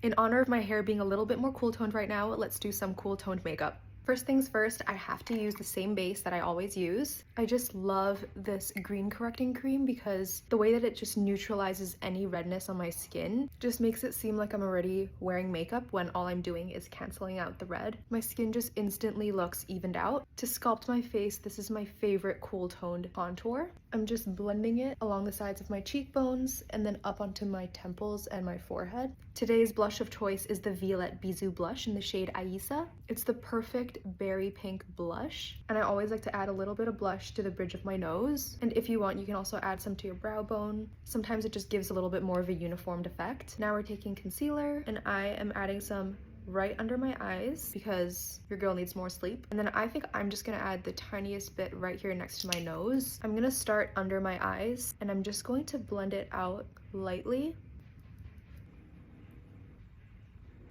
In honor of my hair being a little bit more cool toned right now, let's do some cool toned makeup. First things first, I have to use the same base that I always use. I just love this green correcting cream because the way that it just neutralizes any redness on my skin just makes it seem like I'm already wearing makeup when all I'm doing is canceling out the red. My skin just instantly looks evened out. To sculpt my face, this is my favorite cool toned contour. I'm just blending it along the sides of my cheekbones and then up onto my temples and my forehead. Today's blush of choice is the Violette Bisou blush in the shade Aissa. It's the perfect berry pink blush, and I always like to add a little bit of blush to the bridge of my nose, and if you want you can also add some to your brow bone. Sometimes it just gives a little bit more of a uniformed effect. Now we're taking concealer, and I am adding some right under my eyes because your girl needs more sleep. And then I think I'm just gonna add the tiniest bit right here next to my nose. I'm gonna start under my eyes and I'm just going to blend it out lightly.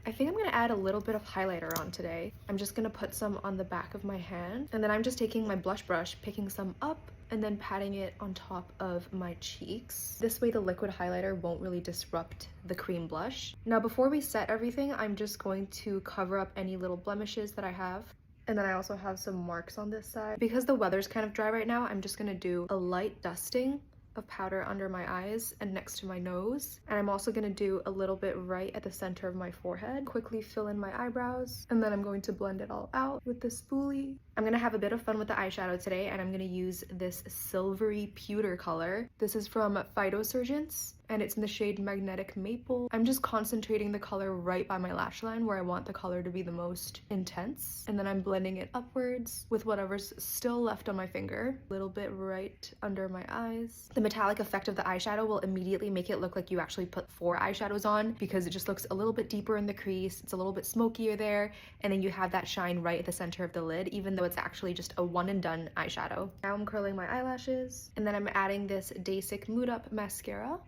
I think I'm gonna add a little bit of highlighter on today. I'm just gonna put some on the back of my hand, and then I'm just taking my blush brush, picking some up, and then patting it on top of my cheeks. This way the liquid highlighter won't really disrupt the cream blush. Now before we set everything, I'm just going to cover up any little blemishes that I have. And then I also have some marks on this side. Because the weather's kind of dry right now, I'm just gonna do a light dusting of powder under my eyes and next to my nose, and I'm also going to do a little bit right at the center of my forehead. Quickly fill in my eyebrows, and then I'm going to blend it all out with the spoolie. I'm going to have a bit of fun with the eyeshadow today, and I'm going to use this silvery pewter color. This is from Phytosurgence, and it's in the shade Magnetic Maple. I'm just concentrating the color right by my lash line where I want the color to be the most intense, and then I'm blending it upwards with whatever's still left on my finger. A little bit right under my eyes. The metallic effect of the eyeshadow will immediately make it look like you actually put 4 eyeshadows on because it just looks a little bit deeper in the crease, it's a little bit smokier there, and then you have that shine right at the center of the lid, even though it's actually just a one and done eyeshadow. Now I'm curling my eyelashes, and then I'm adding this Basic Mood Up mascara,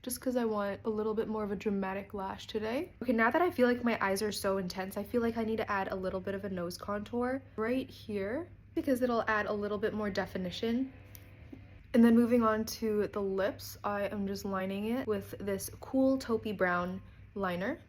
just because I want a little bit more of a dramatic lash today. Okay, now that I feel like my eyes are so intense, I feel like I need to add a little bit of a nose contour right here because it'll add a little bit more definition. And then moving on to the lips, I am just lining it with this cool taupey brown liner.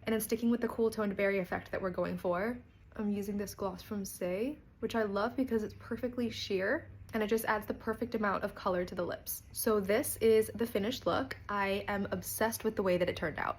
And then sticking with the cool toned berry effect that we're going for, I'm using this gloss from Say, which I love because it's perfectly sheer and it just adds the perfect amount of color to the lips. So this is the finished look. I am obsessed with the way that it turned out.